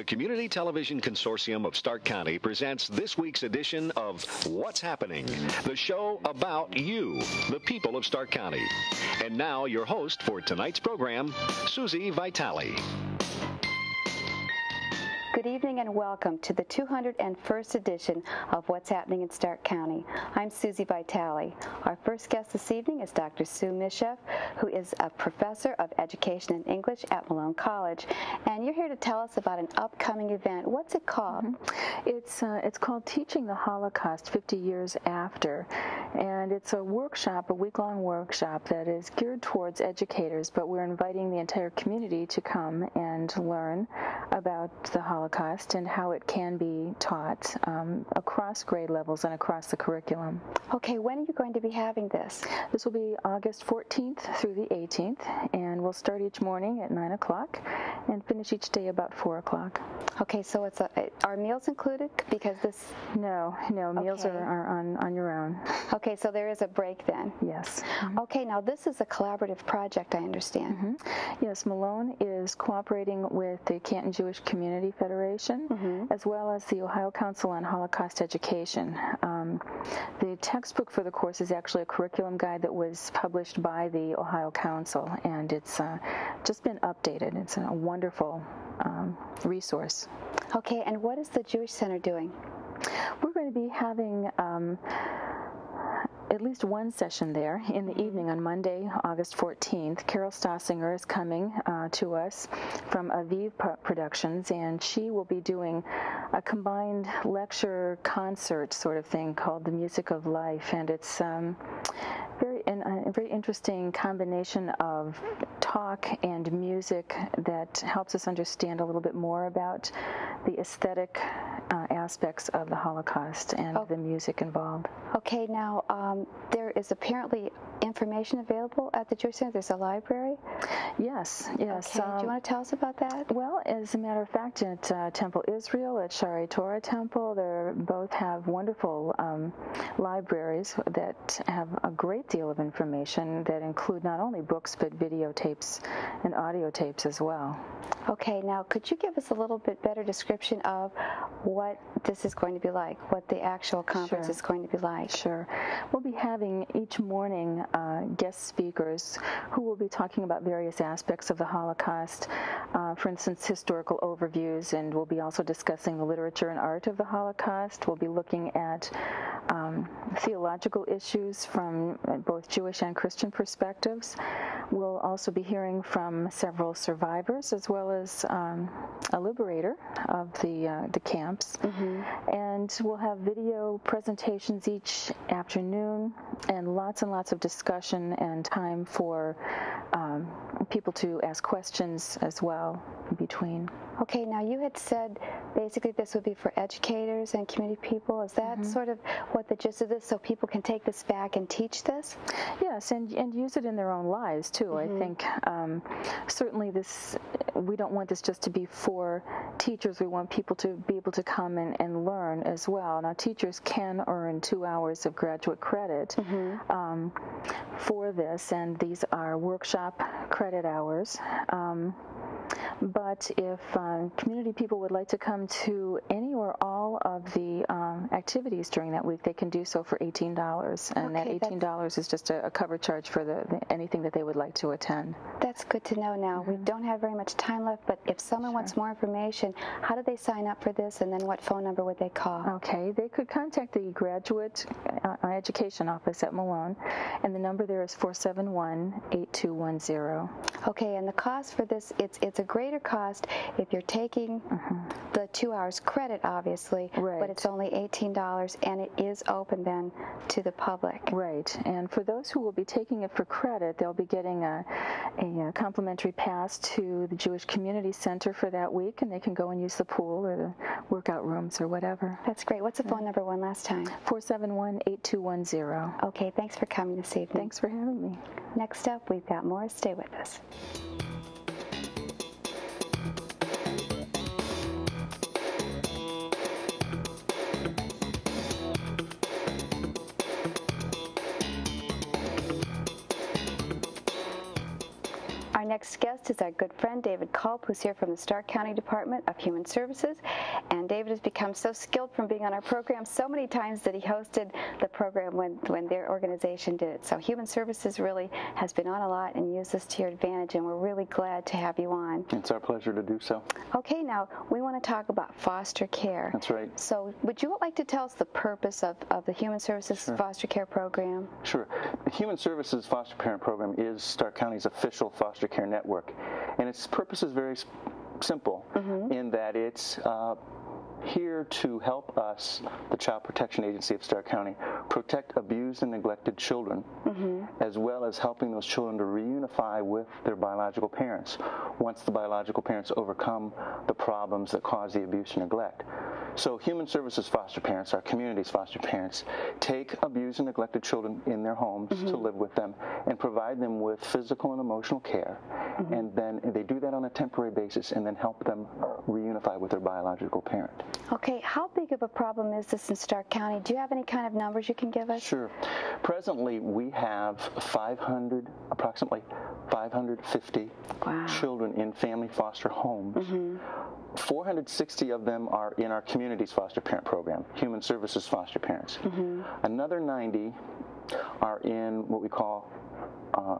Community Television Consortium of Stark County presents this week's edition of What's Happening, the show about you, the people of Stark County. And now your host for tonight's program, Susie Vitale. Good evening and welcome to the 201st edition of What's Happening in Stark County. I'm Susie Vitale. Our first guest this evening is Dr. Sue Misheff, who is a professor of education and English at Malone College. And you're here to tell us about an upcoming event. What's it called? It's called Teaching the Holocaust 50 Years After. And it's a workshop, a week-long workshop that is geared towards educators, but we're inviting the entire community to come and learn about the Holocaust and how it can be taught across grade levels and across the curriculum. Okay, when are you going to be having this? This will be August 14th through the 18th, and we'll start each morning at 9 o'clock and finish each day about 4 o'clock. Okay, so are meals included? Because this... No, meals okay. are on your own. Okay, so there is a break then? Yes. Okay, now this is a collaborative project, I understand. Yes, Malone is cooperating with the Canton Jewish Community Federation, as well as the Ohio Council on Holocaust Education. The textbook for the course is actually a curriculum guide that was published by the Ohio Council, and it's just been updated. It's a wonderful resource. Okay, and what is the Jewish Center doing? We're going to be having at least one session there in the evening on Monday, August 14th. Carol Stossinger is coming to us from Aviv Productions, and she will be doing a combined lecture concert sort of thing called The Music of Life, and it's a very interesting combination of talk and music that helps us understand a little bit more about the aesthetic aspects of the Holocaust and the music involved. Okay, now there is apparently information available at the Jewish Center. There's a library? Yes. Okay, do you want to tell us about that? Well, as a matter of fact, at Temple Israel, at Shari Torah Temple, they both have wonderful libraries that have a great deal of information that include not only books but videotapes and audio tapes as well. Okay, now could you give us a little bit better description of what this is going to be like, what the actual conference is going to be like? Sure. We'll be having each morning guest speakers who will be talking about various aspects of the Holocaust, for instance, historical overviews, and we'll be also discussing the literature and art of the Holocaust. We'll be looking at theological issues from both Jewish and Christian perspectives. We'll also be hearing from several survivors as well as a liberator of the camps. And we'll have video presentations each afternoon and lots of discussion and time for people to ask questions as well in between. Okay, now you had said basically this would be for educators and community people. Is that sort of what the gist of this, so people can take this back and teach this? Yes, and use it in their own lives too. I think certainly we don't want this just to be for teachers. We want people to be able to come and learn as well. Now, teachers can earn 2 hours of graduate credit for this, and these are workshop credit hours. But if community people would like to come to any or all of the activities during that week, they can do so for $18, and that $18 is just a cover charge for anything that they would like to attend. That's good to know. Now, we don't have very much time left, but if someone wants more information, how do they sign up for this, and then what phone number would they call? Okay, they could contact the Graduate Education Office at Malone, and the number there is 471-8210. Okay, and the cost for this, it's a greater cost if you're taking the 2 hours credit, obviously, but it's only $18, and it is open then to the public. Right, and for those who will be taking it for credit, they'll be getting a complimentary pass to the Jewish Community Center for that week, and they can go and use the pool or the workout rooms or whatever. That's great. What's the phone number one last time? 471-8210. Okay, thanks for coming this evening. Thanks for having me. Next up, we've got more. Stay with us. next guest is our good friend David Culp, who's here from the Stark County Department of Human Services. And David has become so skilled from being on our program so many times that he hosted the program when their organization did it. So Human Services really has been on a lot and used this to your advantage, and we're really glad to have you on. It's our pleasure to do so. Okay, now we want to talk about foster care. That's right. So would you like to tell us the purpose of the Human Services foster care program? Sure. The Human Services Foster Parent Program is Stark County's official foster care network, and its purpose is very simple in that it's here to help us, the Child Protection Agency of Stark County, protect abused and neglected children, as well as helping those children to reunify with their biological parents once the biological parents overcome the problems that cause the abuse and neglect. So Human Services foster parents, our community's foster parents, take abused and neglected children in their homes to live with them and provide them with physical and emotional care. And then they do that on a temporary basis and then help them reunify with their biological parent. Okay, how big of a problem is this in Stark County? Do you have any kind of numbers you can give us? Sure. Presently, we have approximately 550 children in family foster homes. 460 of them are in our community's foster parent program, Human Services foster parents. Another 90 are in what we call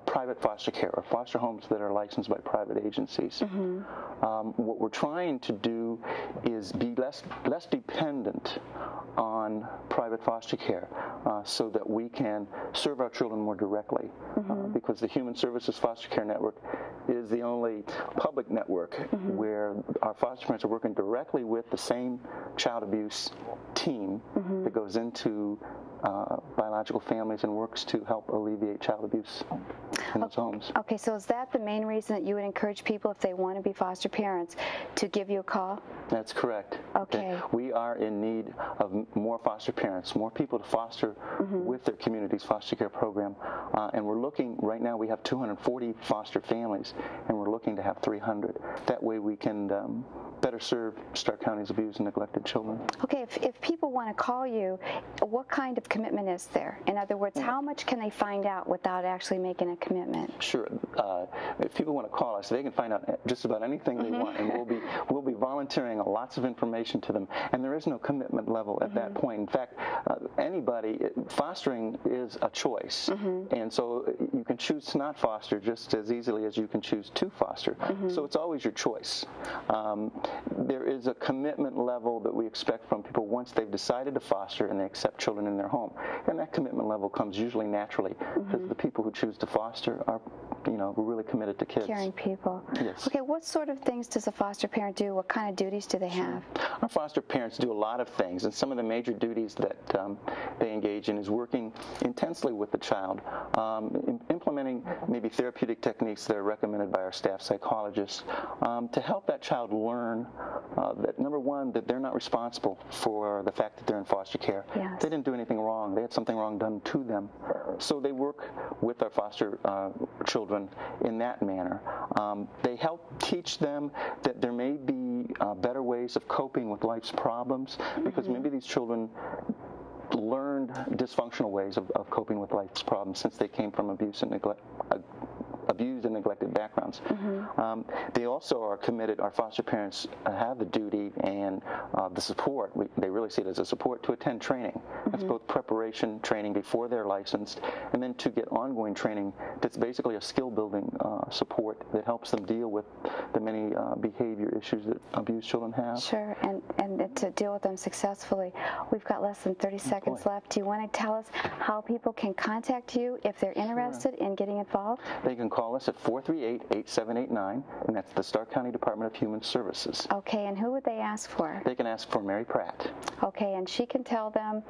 private foster care, or foster homes that are licensed by private agencies. What we're trying to do is be less dependent on private foster care so that we can serve our children more directly, because the Human Services Foster Care Network is the only public network where our foster parents are working directly with the same child abuse team that goes into biological families and works to help alleviate child abuse in those homes. Okay, so is that the main reason that you would encourage people, if they want to be foster parents, to give you a call? That's correct. Okay. We are in need of more foster parents, more people to foster with their community's foster care program. And we're looking, right now we have 240 foster families, and we're looking to have 300. That way we can better serve Stark County's abused and neglected children. Okay, if people want to call you, what kind of commitment is there? In other words, how much can they find out without actually making a commitment? Sure. If people want to call us, they can find out just about anything they want, and we'll be volunteering lots of information to them. And there is no commitment level at that point. In fact, fostering is a choice, and so you can choose to not foster just as easily as you can choose to foster. So it's always your choice. There is a commitment level that we expect from people once they've decided to foster and they accept children in their home, and that commitment level comes usually naturally because the people who choose to foster are, we're really committed to kids. Caring people. Yes. Okay, what sort of things does a foster parent do? What kind of duties do they have? Our foster parents do a lot of things, and some of the major duties that they engage in is working intensely with the child, implementing maybe therapeutic techniques that are recommended by our staff psychologists to help that child learn that, number one, that they're not responsible for the fact that they're in foster care. Yes. They didn't do anything wrong. They had something wrong done to them. So they work with our foster children in that manner. They help teach them that there may be better ways of coping with life's problems, because maybe these children learned dysfunctional ways of coping with life's problems since they came from abused and neglected backgrounds. They also are committed, our foster parents have the duty and the support, they really see it as a support, to attend training. That's both preparation training before they're licensed, and then to get ongoing training that's basically a skill building support that helps them deal with the many behavior issues that abused children have. Sure, and to deal with them successfully. We've got less than 30 seconds left. Do you want to tell us how people can contact you if they're interested in getting involved? They can call us at 438-8789, and that's the Stark County Department of Human Services. Okay, and who would they ask for? They can ask for Mary Pratt. Okay, and she can tell them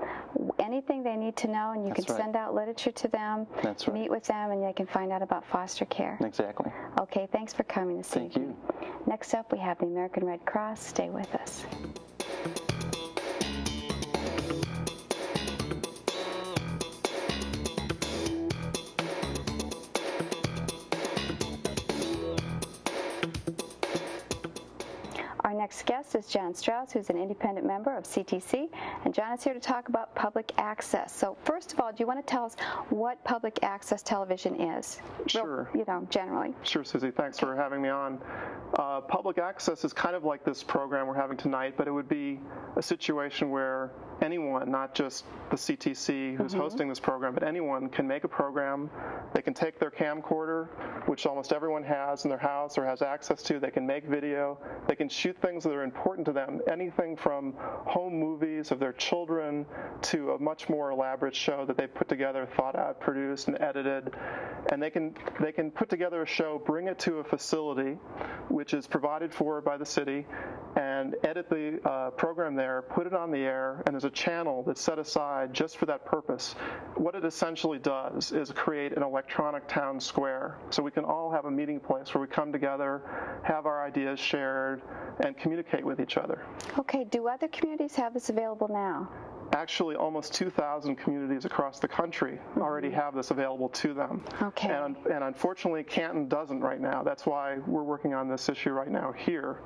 anything they need to know, and you can send out literature to them, meet with them, and they can find out about foster care. Exactly. Okay, thanks for coming this evening. Thank you. Next up, we have the American Red Cross. Stay with us. Our next guest is John Strauss, who's an independent member of CTC, and John is here to talk about public access. So first of all, do you want to tell us what public access television is? Sure. Generally. Sure, Susie. Thanks for having me on. Public access is kind of like this program we're having tonight, but it would be a situation where anyone, not just the CTC who's hosting this program, but anyone can make a program. They can take their camcorder, which almost everyone has in their house or has access to. They can make video. They can shoot things that are important to them, anything from home movies of their children to a much more elaborate show that they've put together, thought out, produced, and edited. And they can put together a show, bring it to a facility, which is provided for by the city, and edit the program there, put it on the air, and there's a channel that's set aside just for that purpose. What it essentially does is create an electronic town square, so we can all have a meeting place where we come together, have our ideas shared, and communicate with each other. Okay, do other communities have this available now? Actually, almost 2,000 communities across the country already have this available to them. Okay. And unfortunately, Canton doesn't right now. That's why we're working on this issue right now here.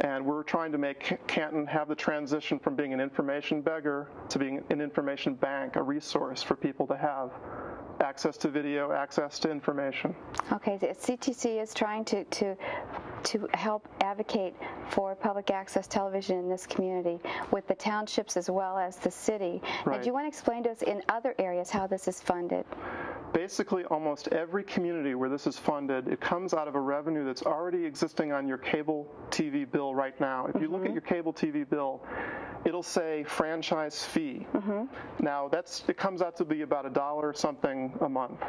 And we're trying to make Canton have the transition from being an information beggar to being an information bank, a resource for people to have access to video, access to information. Okay, the CTC is trying to help advocate for public access television in this community with the townships as well as the city. Right. Now, do you want to explain to us in other areas how this is funded? Basically, almost every community where this is funded, it comes out of a revenue that's already existing on your cable TV bill right now. If you look at your cable TV bill, it'll say franchise fee. Now, it comes out to be about $1 something a month,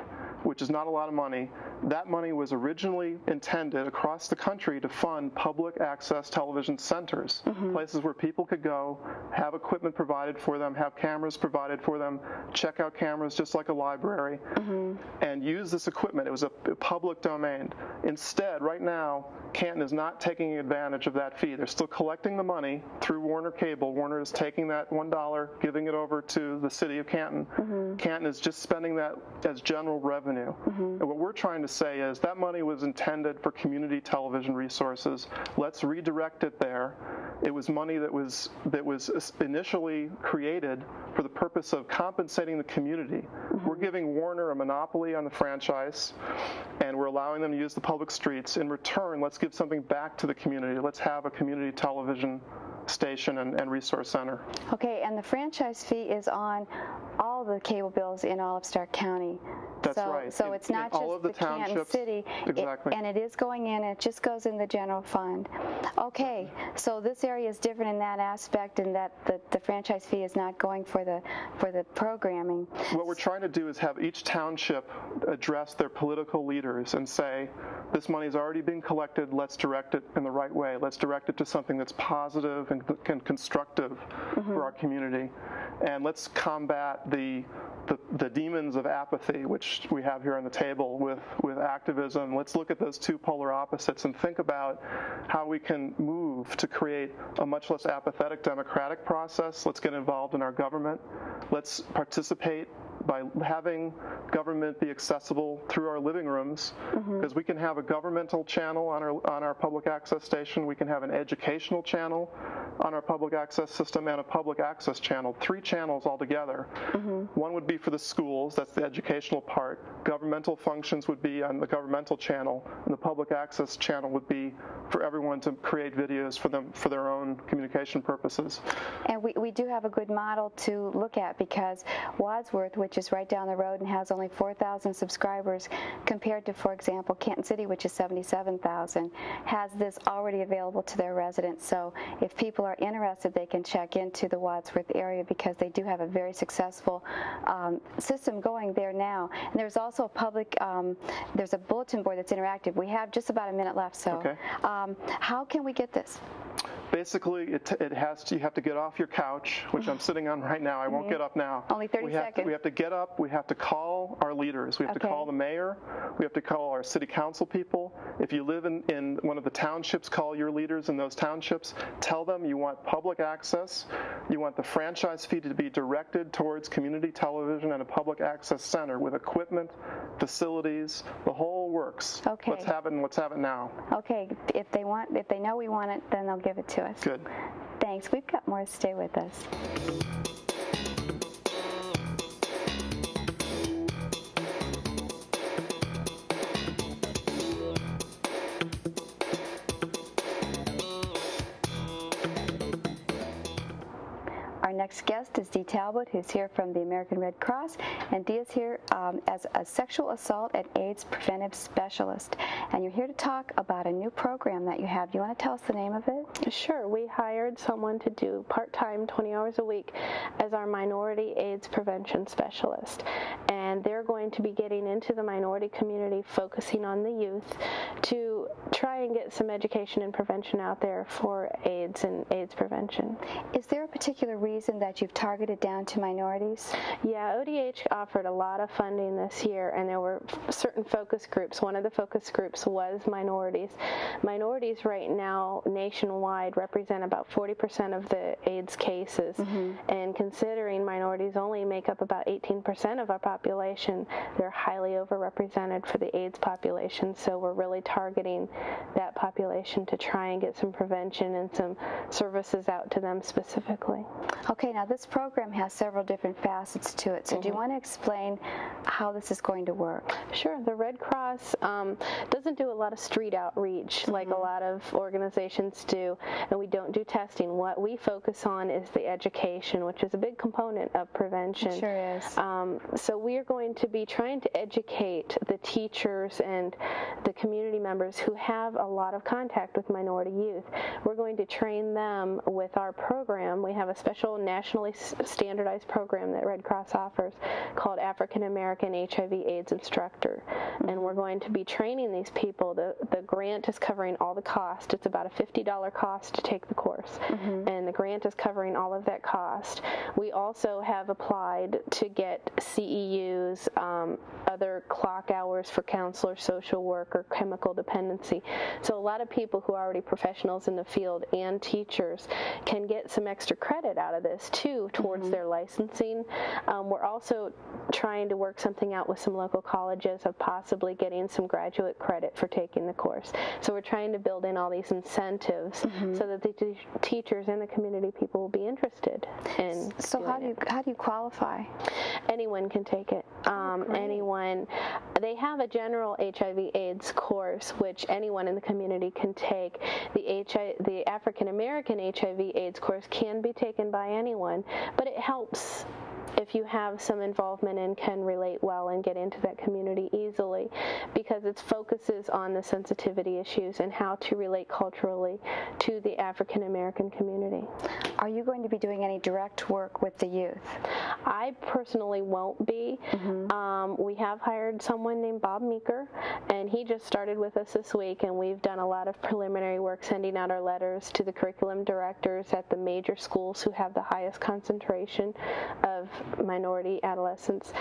which is not a lot of money. That money was originally intended across the country to fund public access television centers, places where people could go, have equipment provided for them, have cameras provided for them, check out cameras just like a library, and use this equipment. It was a public domain. Instead, right now, Canton is not taking advantage of that fee. They're still collecting the money through Warner Cable. Warner is taking that $1, giving it over to the city of Canton. Canton is just spending that as general revenue. And what we're trying to say is that money was intended for community television resources. Let's redirect it there. It was money that was initially created for the purpose of compensating the community. We're giving Warner a monopoly on the franchise, and we're allowing them to use the public streets. In return, let's give something back to the community. Let's have a community television station and resource center. Okay, and the franchise fee is on all the cable bills in all of Stark County. That's right. So it's not just the Canton City, exactly. And it is going in, it just goes in the general fund. Okay, so this area is different in that aspect, in that the franchise fee is not going for the programming. What we're trying to do is have each township address their political leaders and say, this money is already being collected, let's direct it in the right way. Let's direct it to something that's positive and constructive for our community. And let's combat the demons of apathy, which we have here on the table with activism. Let's look at those two polar opposites and think about how we can move to create a much less apathetic democratic process. Let's get involved in our government. Let's participate by having government be accessible through our living rooms, because we can have a governmental channel on our public access station, we can have an educational channel on our public access system, and a public access channel, 3 channels altogether. One would be for the schools, that's the educational part. Governmental functions would be on the governmental channel, and the public access channel would be for everyone to create videos for them for their own communication purposes. And we do have a good model to look at, because Wadsworth, which is right down the road and has only 4,000 subscribers, compared to, for example, Canton City, which is 77,000, has this already available to their residents. So if people are interested, they can check into the Wadsworth area, because they do have a very successful system going there now. And there's also a public, there's a bulletin board that's interactive. We have just about a minute left, so okay. How can we get this? Basically, you have to get off your couch, which I'm sitting on right now. I won't get up now. Only 30 seconds. We have to get up. We have to call our leaders. We have to call the mayor. We have to call our city council people. If you live in one of the townships, call your leaders in those townships. Tell them you want public access. You want the franchise fee to be directed towards community television and a public access center with equipment, facilities, the whole works. Okay. Let's have it, and let's have it now. Okay. If they know we want it, then they'll give it to to us. Good. Thanks. We've got more. Stay with us. Our next guest is Dee Talbot, who's here from the American Red Cross, and Dee is here as a sexual assault and AIDS preventive specialist. And you're here to talk about a new program that you have. Do you want to tell us the name of it? Sure. We hired someone to do part-time, 20 hours a week, as our minority AIDS prevention specialist. And they're going to be getting into the minority community, focusing on the youth, to try and get some education and prevention out there for AIDS and AIDS prevention. Is there a particular reason that you've targeted down to minorities? Yeah, ODH offered a lot of funding this year, and there were certain focus groups. One of the focus groups was minorities. Minorities right now nationwide represent about 40% of the AIDS cases, and considering minorities only make up about 18% of our population, they're highly overrepresented for the AIDS population, so we're really targeting that population to try and get some prevention and some services out to them specifically. Okay, now this program has several different facets to it, so do you want to explain how this is going to work? Sure. The Red Cross doesn't do a lot of street outreach like a lot of organizations do, and we don't do testing. What we focus on is the education, which is a big component of prevention. It sure is. So we are going to be trying to educate the teachers and the community members who have a lot of contact with minority youth. We're going to train them with our program. We have a special nationally standardized program that Red Cross offers called African American HIV/AIDS Instructor, and we're going to be training these people. The grant is covering all the cost. It's about a $50 cost to take the course, and the grant is covering all of that cost. We also have applied to get CEUs, other clock hours for counselors, social worker, chemical dependency. So a lot of people who are already professionals in the field and teachers can get some extra credit out of this too towards their licensing. We're also trying to work something out with some local colleges of possibly getting some graduate credit for taking the course. So we're trying to build in all these incentives so that the teachers and the community people will be interested in. So how do you qualify? Anyone can take it. Anyone. They have a general HIV/AIDS course, which anyone in the community can take. The African American HIV/AIDS course can be taken by anyone, but it helps if you have some involvement and can relate well and get into that community easily, because it focuses on the sensitivity issues and how to relate culturally to the African American community. Are you going to be doing any direct work with the youth? I personally won't be. We have hired someone named Bob Meeker, and he just started with us this week, and we've done a lot of preliminary work sending out our letters to the curriculum directors at the major schools who have the highest concentration of minority adolescents.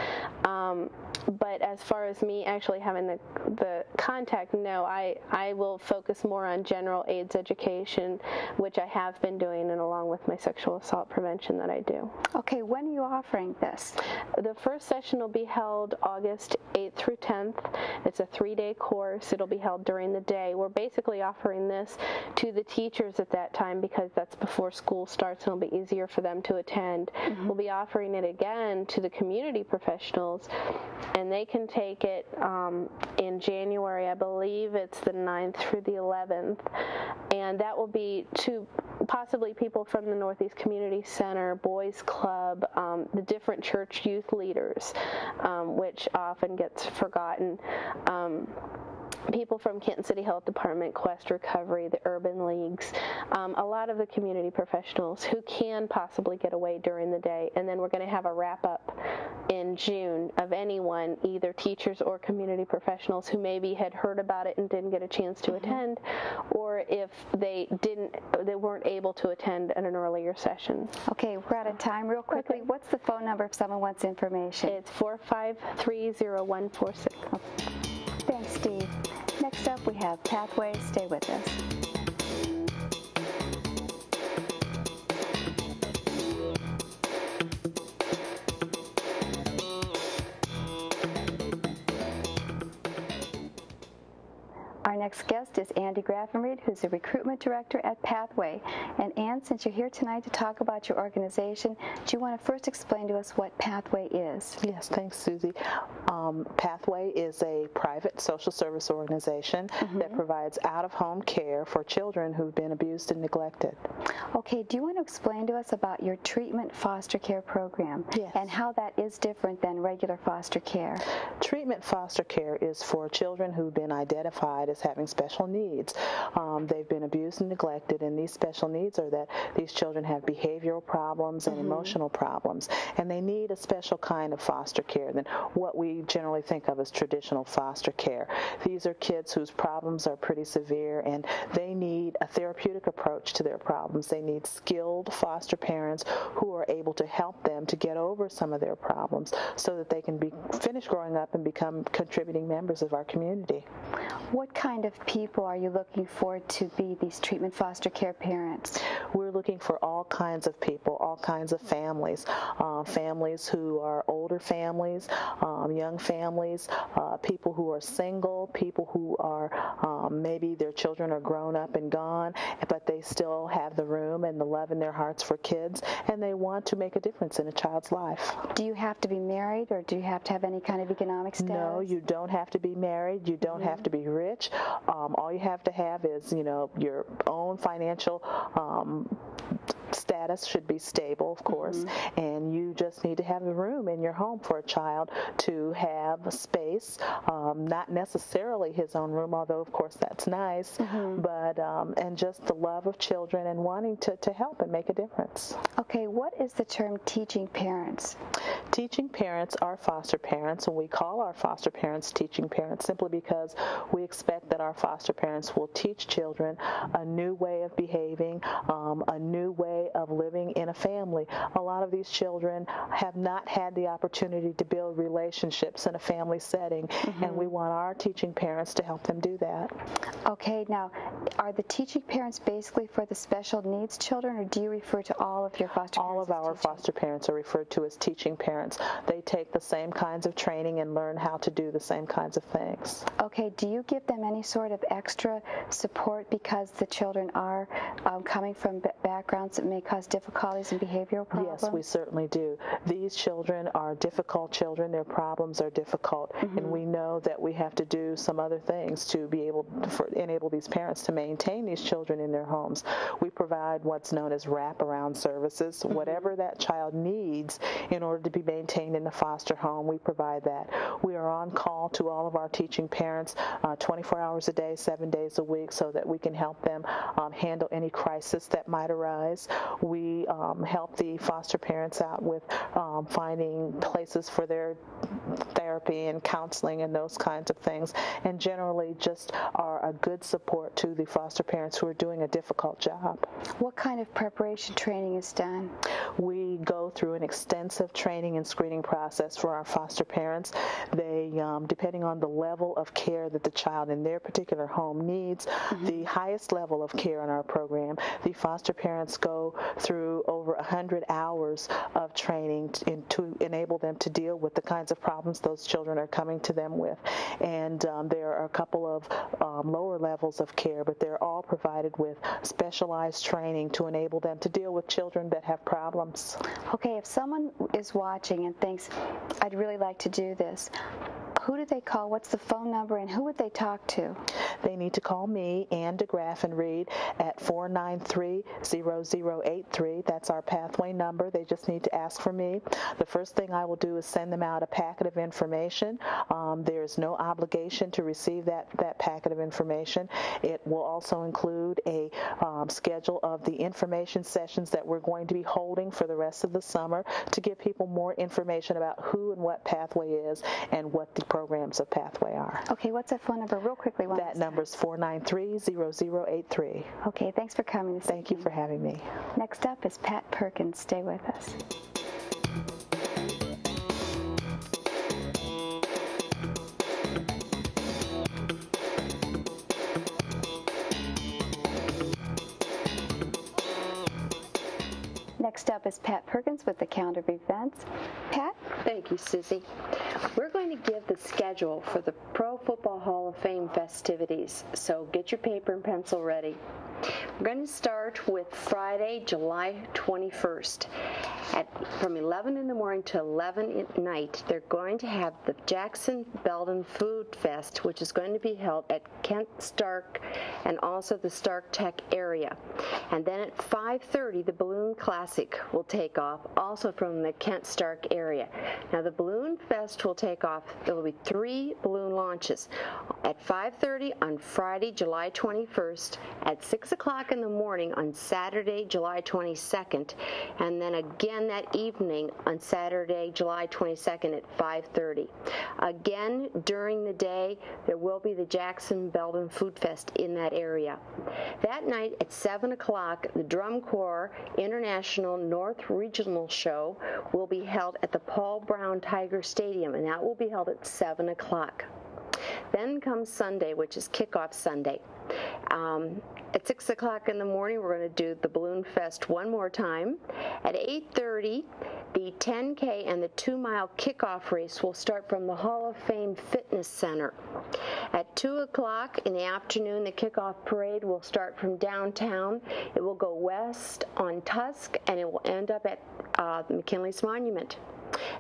But as far as me actually having the contact, no, I will focus more on general AIDS education, which I have been doing, and along with my sexual assault prevention that I do. Okay, when are you offering this? The first session will be held August 8th through 10th. It's a 3-day course. It'll be held during the day. We're basically offering this to the teachers at that time because that's before school starts and it'll be easier for them to attend. We'll be offering it again to the community professionals, and they can take it in January. I believe it's the 9th through the 11th, and that will be to possibly people from the Northeast Community Center, Boys Club, the different church youth leaders, which often gets forgotten. People from Canton City Health Department, Quest Recovery, the Urban Leagues, a lot of the community professionals who can possibly get away during the day. And then we're going to have a wrap-up in June of anyone, either teachers or community professionals, who maybe had heard about it and didn't get a chance to attend, or if they weren't able to attend at an earlier session. Okay, we're out of time. Real quickly, what's the phone number if someone wants information? It's 453-0146. Thanks, Steve. Next up, we have Pathways. Stay with us. Our next guest is Ann DeGraffenried, who's the Recruitment Director at Pathway. And Ann, since you're here tonight to talk about your organization, do you want to first explain to us what Pathway is? Yes, thanks, Susie. Pathway is a private social service organization that provides out-of-home care for children who've been abused and neglected. Okay, do you want to explain to us about your treatment foster care program? Yes. And how that is different than regular foster care? Treatment foster care is for children who've been identified as having special needs. They've been abused and neglected, and these special needs are that these children have behavioral problems and emotional problems, and they need a special kind of foster care than what we generally think of as traditional foster care. These are kids whose problems are pretty severe, and they need a therapeutic approach to their problems. They need skilled foster parents who are able to help them to get over some of their problems so that they can finish growing up and become contributing members of our community. What kind of people are you looking for to be these treatment foster care parents? We're looking for all kinds of people, all kinds of families, families who are older families, young families, people who are single, people who are maybe their children are grown up and gone, but they still have the room and the love in their hearts for kids, and they want to make a difference in a child's life. Do you have to be married, or do you have to have any kind of economic status? No, you don't have to be married. You don't have to be rich. All you have to have is, your own financial status should be stable, of course, and you just need to have a room in your home for a child to have a space, not necessarily his own room, although of course that's nice, but and just the love of children and wanting to help and make a difference. Okay, what is the term teaching parents? Teaching parents are foster parents, and we call our foster parents teaching parents simply because we expect that our foster parents will teach children a new way of behaving, a new way of living in a family. A lot of these children have not had the opportunity to build relationships in a family setting, and we want our teaching parents to help them do that. Okay, now, are the teaching parents basically for the special needs children, or do you refer to all of your foster parents? All of our foster parents are referred to as teaching parents. They take the same kinds of training and learn how to do the same kinds of things. Okay, do you give them any sort of extra support because the children are coming from backgrounds that may cause difficulties and behavioral problems? Yes, we certainly do. These children are difficult children. Their problems are difficult, and we know that we have to do some other things to be able to enable these parents to maintain these children in their homes. We provide what's known as wraparound services. Whatever that child needs in order to be maintained in the foster home, we provide that. We are on call to all of our teaching parents 24 hours a day, 7 days a week, so that we can help them handle any crisis that might arise. We help the foster parents out with finding places for their therapy and counseling and those kinds of things, and generally just are a good support to the foster parents who are doing a difficult job. What kind of preparation training is done? We go through an extensive training and screening process for our foster parents. They, depending on the level of care that the child in their particular home needs, the highest level of care in our program, the foster parents go through over 100 hours of training to enable them to deal with the kinds of problems those children are coming to them with. And there are a couple of lower levels of care, but they're all provided with specialized training to enable them to deal with children that have problems. Okay, if someone is watching and thinks, I'd really like to do this, who do they call? What's the phone number, and who would they talk to? They need to call me, Ann DeGraffenried, at 493-0083. That's our Pathway number. They just need to ask for me. The first thing I will do is send them out a packet of information. There's no obligation to receive that packet of information. It will also include a schedule of the information sessions that we're going to be holding for the rest of the summer to give people more information about who and what Pathway is and what the programs of Pathway are. Okay, what's that phone number real quickly? That number is 493-0083. Okay, thanks for coming this evening. Thank you for having me. Next up is Pat Perkins. Stay with us. Next up is Pat Perkins with the calendar of events. Pat, Thank you, Susie. We're going to give the schedule for the Pro Football Hall of Fame festivities, so get your paper and pencil ready. We're going to start with Friday, July 21st. From 11 in the morning to 11 at night, they're going to have the Jackson Belden Food Fest, which is going to be held at Kent Stark and also the Stark Tech area. And then at 5:30, the Balloon Classic will take off, also from the Kent Stark area. Now, the Balloon Fest will take off. There will be 3 balloon launches at 5:30 on Friday, July 21st, at 6 o'clock in the morning on Saturday, July 22nd, and then again that evening on Saturday, July 22nd at 5:30. Again, during the day, there will be the Jackson Belden Food Fest in that area. That night at 7 o'clock, the Drum Corps International North Regional Show will be held at the Paul Brown Tiger Stadium, and that will be held at 7 o'clock. Then comes Sunday, which is Kickoff Sunday. At 6 o'clock in the morning, we're going to do the Balloon Fest one more time. At 8:30, the 10K and the 2-mile kickoff race will start from the Hall of Fame Fitness Center. At 2 o'clock in the afternoon, the kickoff parade will start from downtown. It will go west on Tusk, and it will end up at McKinley's Monument.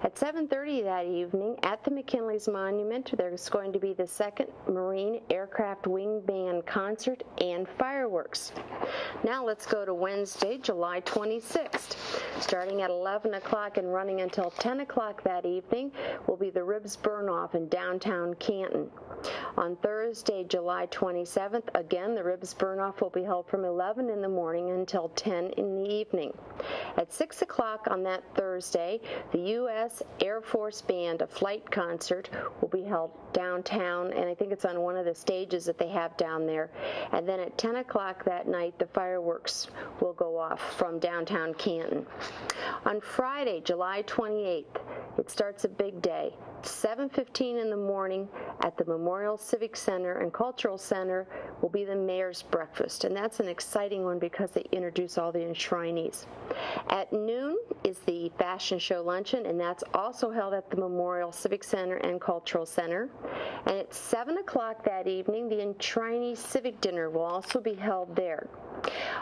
At 7:30 that evening, at the McKinley's Monument, there's going to be the 2nd Marine Aircraft Wing Band concert and fireworks. Now let's go to Wednesday, July 26th. Starting at 11 o'clock and running until 10 o'clock that evening will be the Ribs Burn-Off in downtown Canton. On Thursday, July 27th, again, the Ribs Burn-Off will be held from 11 in the morning until 10 in the evening. At 6 o'clock on that Thursday, the U.S. Air Force Band, a flight concert, will be held downtown, and I think it's on one of the stages that they have down there. And then at 10 o'clock that night, the fireworks will go off from downtown Canton. On Friday, July 28th, it starts a big day. 7:15 in the morning at the Memorial Civic Center and Cultural Center will be the Mayor's Breakfast, and that's an exciting one because they introduce all the enshrinees. At noon is the Fashion Show Luncheon, and that's also held at the Memorial Civic Center and Cultural Center. And at 7 o'clock that evening, the Enshrinee Civic Dinner will also be held there.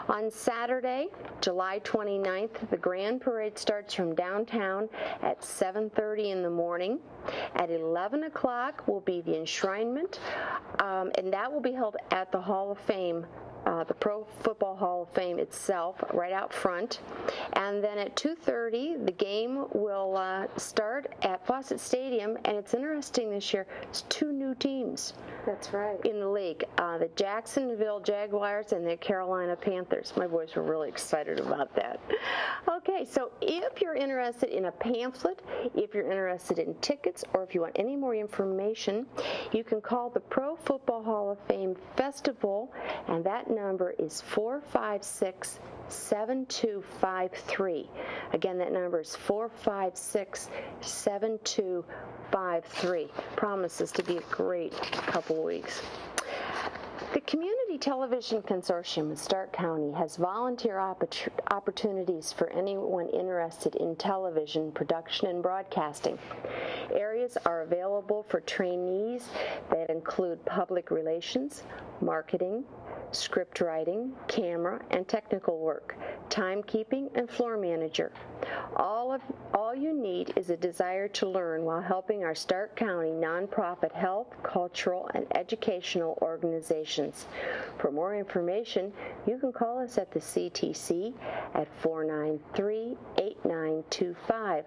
On Saturday, July 29th, the Grand Parade starts from downtown at 7:30 in the morning. At 11 o'clock will be the enshrinement, and that will be held at the Hall of Fame, the Pro Football Hall of Fame itself, right out front. And then at 2:30, the game will start at Fawcett Stadium, and it's interesting this year, it's 2 new teams. That's right. In the league, the Jacksonville Jaguars and the Carolina Panthers. My boys were really excited about that. Okay, so if you're interested in a pamphlet, if you're interested in tickets, or if you want any more information, you can call the Pro Football Hall of Fame Festival, and that number is 456-7253. Again, that number is 456-7253. Promises to be a great couple weeks. The Community Television Consortium in Stark County has volunteer opportunities for anyone interested in television production and broadcasting. Areas are available for trainees that include public relations, marketing, script writing, camera and technical work, timekeeping, and floor manager. All you need is a desire to learn while helping our Stark County nonprofit health, cultural, and educational organizations. For more information, you can call us at the CTC at 493-8925,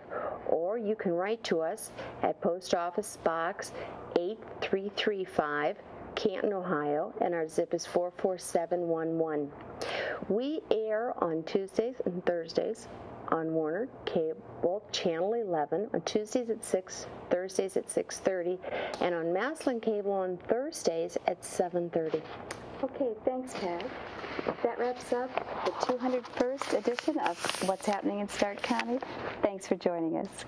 or you can write to us at Post Office Box 8335, Canton, Ohio, and our zip is 44711. We air on Tuesdays and Thursdays on Warner Cable Channel 11 on Tuesdays at 6, Thursdays at 6:30, and on Maslin Cable on Thursdays at 7:30. Okay, thanks, Pat. That wraps up the 201st edition of What's Happening in Stark County. Thanks for joining us.